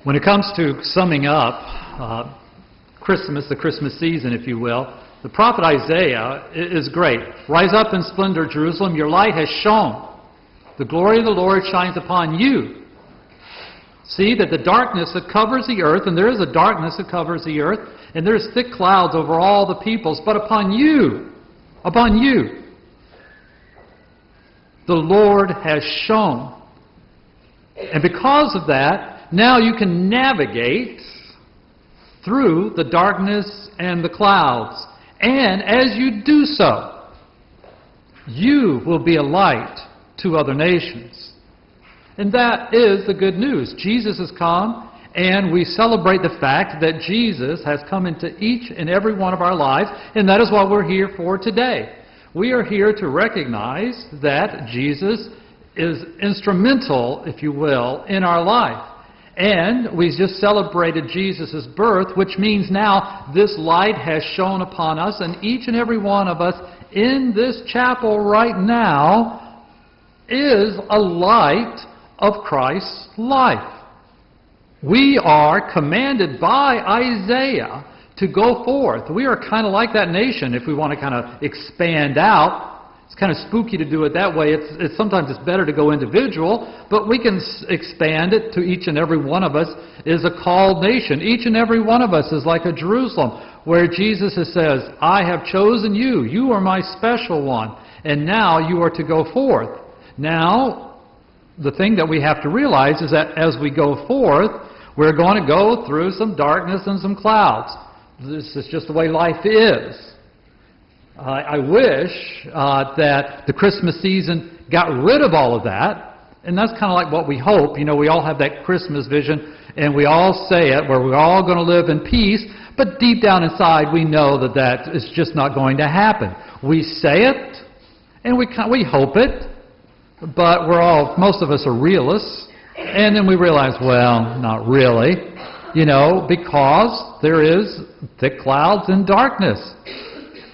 When it comes to summing up Christmas, the Christmas season, if you will, the prophet Isaiah is great. Rise up in splendor, Jerusalem, your light has shone. The glory of the Lord shines upon you. See that the darkness that covers the earth, and there is a darkness that covers the earth, and there's thick clouds over all the peoples, but upon you, the Lord has shone. And because of that, now you can navigate through the darkness and the clouds. And as you do so, you will be a light to other nations. And that is the good news. Jesus has come, and we celebrate the fact that Jesus has come into each and every one of our lives, and that is what we're here for today. We are here to recognize that Jesus is instrumental, if you will, in our life. And we just celebrated Jesus' birth, which means now this light has shone upon us, and each and every one of us in this chapel right now is a light of Christ's life. We are commanded by Isaiah to go forth. We are kind of like that nation if we want to kind of expand out. It's kind of spooky to do it that way. Sometimes it's better to go individual, but we can expand it to each and every one of us is a called nation. Each and every one of us is like a Jerusalem where Jesus says, I have chosen you. You are my special one. And now you are to go forth. Now, the thing that we have to realize is that as we go forth, we're going to go through some darkness and some clouds. This is just the way life is. I wish that the Christmas season got rid of all of that, and that's kind of like what we hope. You know, we all have that Christmas vision, and we all say it, where we're all going to live in peace, but deep down inside we know that that is just not going to happen. We say it, and we hope it, but most of us are realists, and then we realize, well, not really, because there is thick clouds and darkness.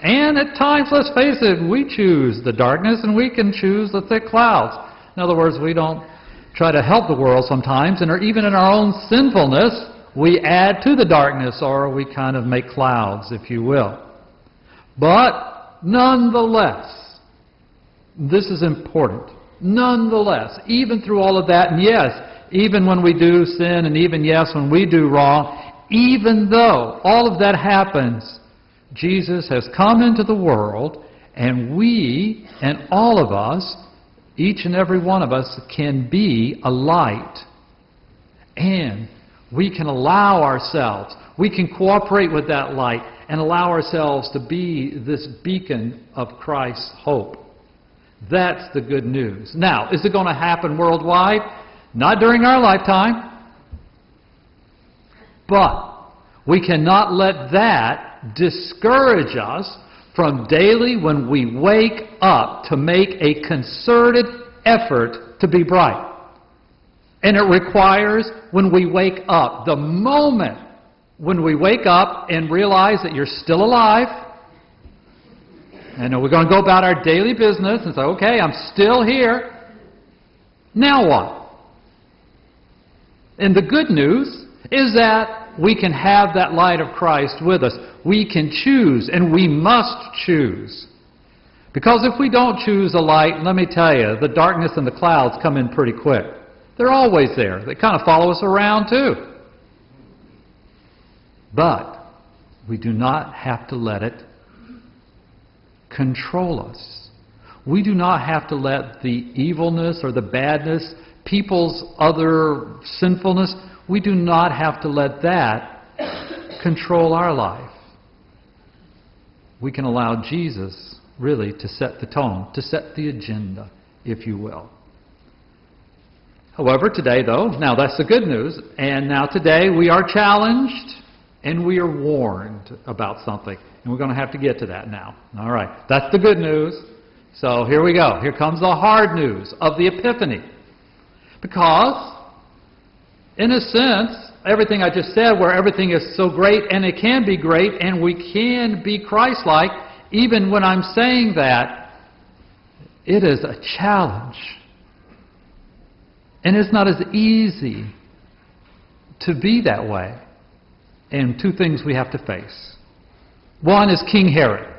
And at times, let's face it, we choose the darkness and we can choose the thick clouds. In other words, we don't try to help the world sometimes, and even in our own sinfulness, we add to the darkness, or we kind of make clouds, if you will. But nonetheless, this is important. Nonetheless, even through all of that, and yes, even when we do sin, and even yes, when we do wrong, even though all of that happens, Jesus has come into the world, and we, and all of us, each and every one of us, can be a light. And we can allow ourselves, we can cooperate with that light, and allow ourselves to be this beacon of Christ's hope. That's the good news. Now, is it going to happen worldwide? Not during our lifetime. But we cannot let that discourage us from daily, when we wake up, to make a concerted effort to be bright. And it requires, when we wake up, the moment when we wake up and realize that you're still alive, and we're going to go about our daily business and say, okay, I'm still here. Now what? And the good news is that we can have that light of Christ with us. We can choose, and we must choose. Because if we don't choose the light, let me tell you, the darkness and the clouds come in pretty quick. They're always there. They kind of follow us around too. But we do not have to let it control us. We do not have to let the evilness or the badness, people's other sinfulness, we do not have to let that control our life. We can allow Jesus really to set the tone, to set the agenda, if you will. However, today though, now that's the good news, and now today we are challenged and we are warned about something. And we're going to have to get to that now. All right. That's the good news. So here we go. Here comes the hard news of the Epiphany. Because, in a sense, everything I just said, where everything is so great, and it can be great, and we can be Christ-like, even when I'm saying that, it is a challenge. And it's not as easy to be that way. And two things we have to face. One is King Herod.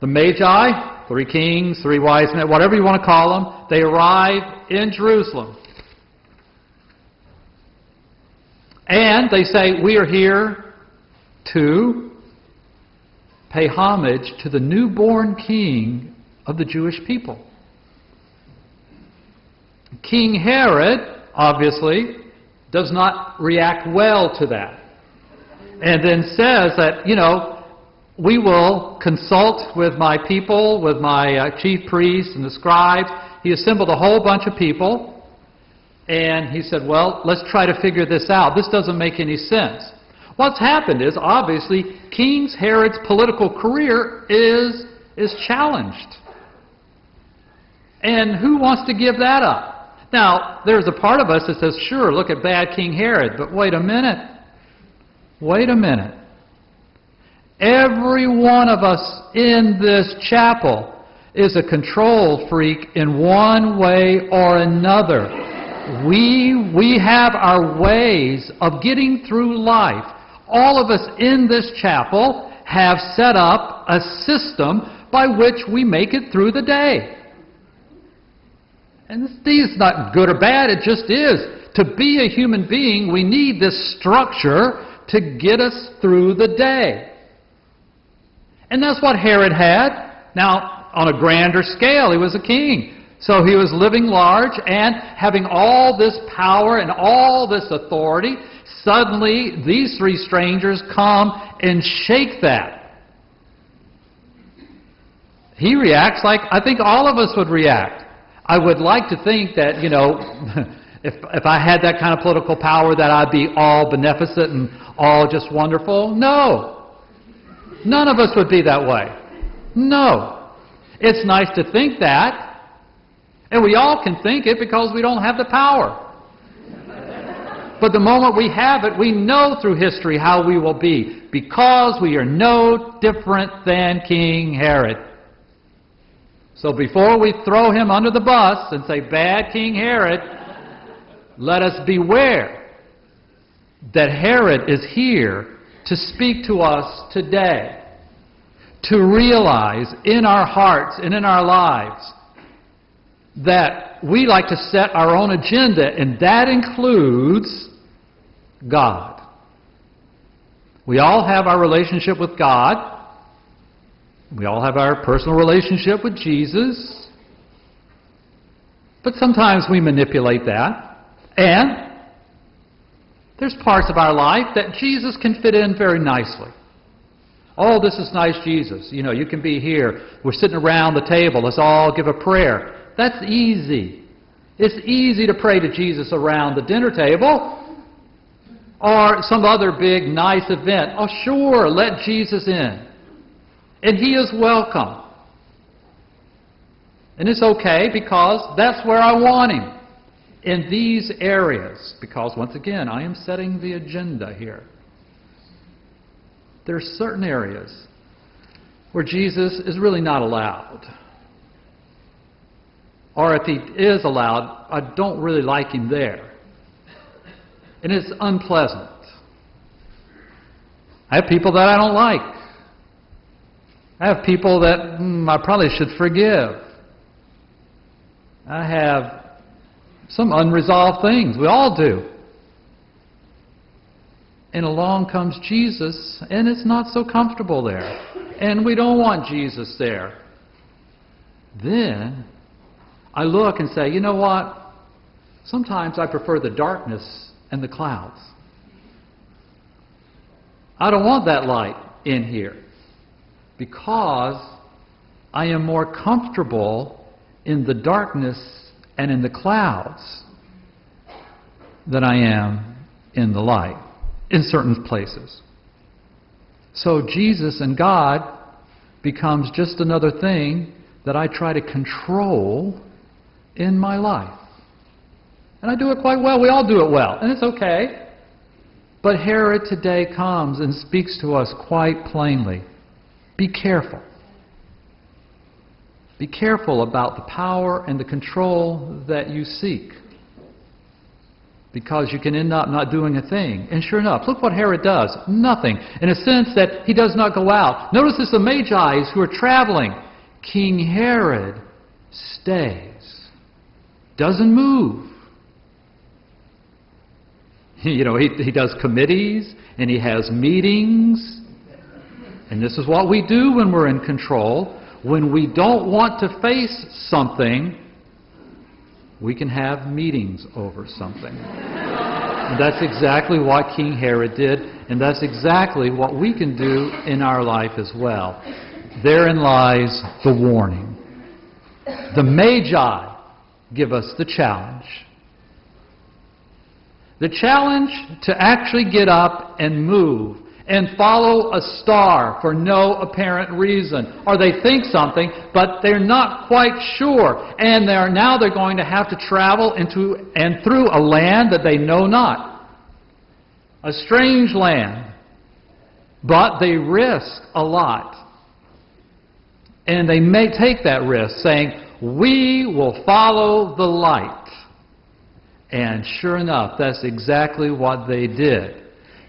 The Magi, 3 kings, 3 wise men, whatever you want to call them, they arrive in Jerusalem. And they say, we are here to pay homage to the newborn king of the Jewish people. King Herod, obviously, does not react well to that. And then says that, we will consult with my people, with my chief priests and the scribes. He assembled a whole bunch of people, and he said, well, let's try to figure this out. This doesn't make any sense. What's happened is, obviously, King Herod's political career is challenged. And who wants to give that up? Now, there's a part of us that says, sure, look at bad King Herod, but wait a minute. Wait a minute. Every one of us in this chapel is a control freak in one way or another. We have our ways of getting through life. All of us in this chapel have set up a system by which we make it through the day. And this is not good or bad, it just is. To be a human being, we need this structure to get us through the day. And that's what Herod had. Now, on a grander scale, he was a king. So he was living large and having all this power and all this authority. Suddenly, these 3 strangers come and shake that. He reacts like I think all of us would react. I would like to think that, if I had that kind of political power, that I'd be all beneficent and all just wonderful. No. None of us would be that way. No. It's nice to think that, and we all can think it because we don't have the power. But the moment we have it, we know through history how we will be, because we are no different than King Herod. So before we throw him under the bus and say, bad King Herod, let us beware that Herod is here to speak to us today, to realize in our hearts and in our lives that we like to set our own agenda, and that includes God. We all have our relationship with God. We all have our personal relationship with Jesus. But sometimes we manipulate that. And there's parts of our life that Jesus can fit in very nicely. Oh, this is nice, Jesus. You can be here. We're sitting around the table. Let's all give a prayer. That's easy. It's easy to pray to Jesus around the dinner table or some other big, nice event. Oh, sure, let Jesus in. And He is welcome. And it's okay because that's where I want Him. In these areas. Because, once again, I am setting the agenda here. There are certain areas where Jesus is really not allowed. Or if He is allowed, I don't really like Him there. And it's unpleasant. I have people that I don't like. I have people that I probably should forgive. I have some unresolved things. We all do. And along comes Jesus, and it's not so comfortable there. And we don't want Jesus there. Then I look and say, you know what? Sometimes I prefer the darkness and the clouds. I don't want that light in here because I am more comfortable in the darkness and in the clouds than I am in the light in certain places. So Jesus and God becomes just another thing that I try to control in my life. And I do it quite well. We all do it well. And it's okay. But Herod today comes and speaks to us quite plainly. Be careful. Be careful about the power and the control that you seek. because you can end up not doing a thing. And sure enough, look what Herod does. Nothing. In a sense that he does not go out. Notice it's the Magi who are traveling. King Herod stays. Doesn't move. You know, he does committees and he has meetings. And this is what we do when we're in control. When we don't want to face something, we can have meetings over something. And that's exactly what King Herod did, and that's exactly what we can do in our life as well. Therein lies the warning. The Magi give us the challenge. The challenge to actually get up and move and follow a star for no apparent reason. Or they think something, but they're not quite sure. And they're going to have to travel into and through a land that they know not. A strange land. But they risk a lot. And they may take that risk, saying, we will follow the light. And sure enough, that's exactly what they did.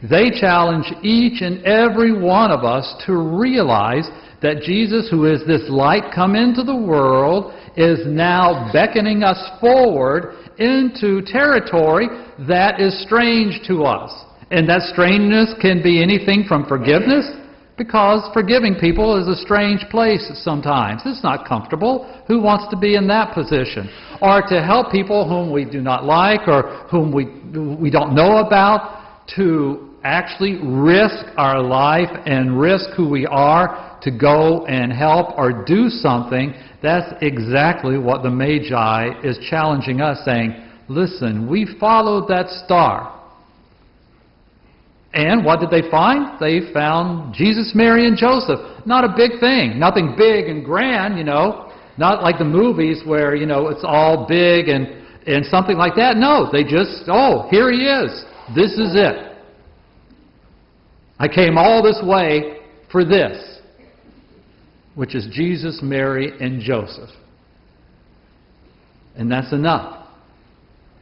They challenge each and every one of us to realize that Jesus, who is this light come into the world, is now beckoning us forward into territory that is strange to us. And that strangeness can be anything from forgiveness, because forgiving people is a strange place sometimes. It's not comfortable. Who wants to be in that position? Or to help people whom we do not like or whom we don't know about, to actually risk our life and risk who we are to go and help or do something. That's exactly what the Magi is challenging us, saying, listen, we followed that star. And what did they find? They found Jesus, Mary, and Joseph. Not a big thing. Nothing big and grand, you know. Not like the movies where, you know, it's all big and something like that. No, they just, oh, here he is. This is it. I came all this way for this, which is Jesus, Mary, and Joseph. And that's enough.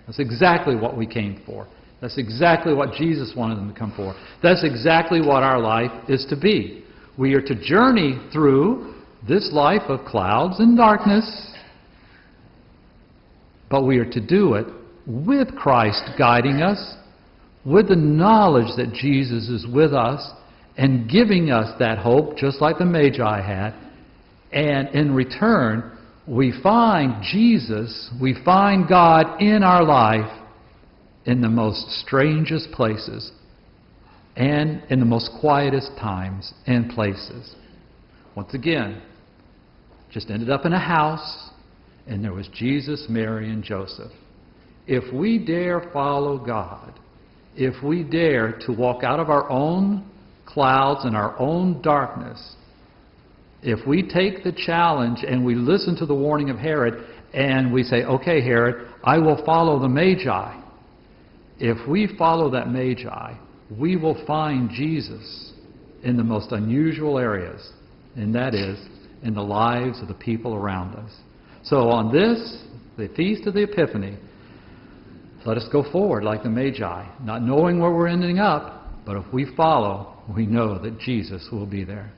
That's exactly what we came for. That's exactly what Jesus wanted them to come for. That's exactly what our life is to be. We are to journey through this life of clouds and darkness, but we are to do it with Christ guiding us, with the knowledge that Jesus is with us and giving us that hope, just like the Magi had. And in return, we find Jesus, we find God in our life in the most strangest places and in the most quietest times and places. Once again, just ended up in a house, and there was Jesus, Mary, and Joseph. If we dare follow God, if we dare to walk out of our own clouds and our own darkness, if we take the challenge and we listen to the warning of Herod and we say, okay, Herod, I will follow the Magi. If we follow that Magi, we will find Jesus in the most unusual areas, and that is in the lives of the people around us. So on this, the Feast of the Epiphany, let us go forward like the Magi, not knowing where we're ending up, but if we follow, we know that Jesus will be there.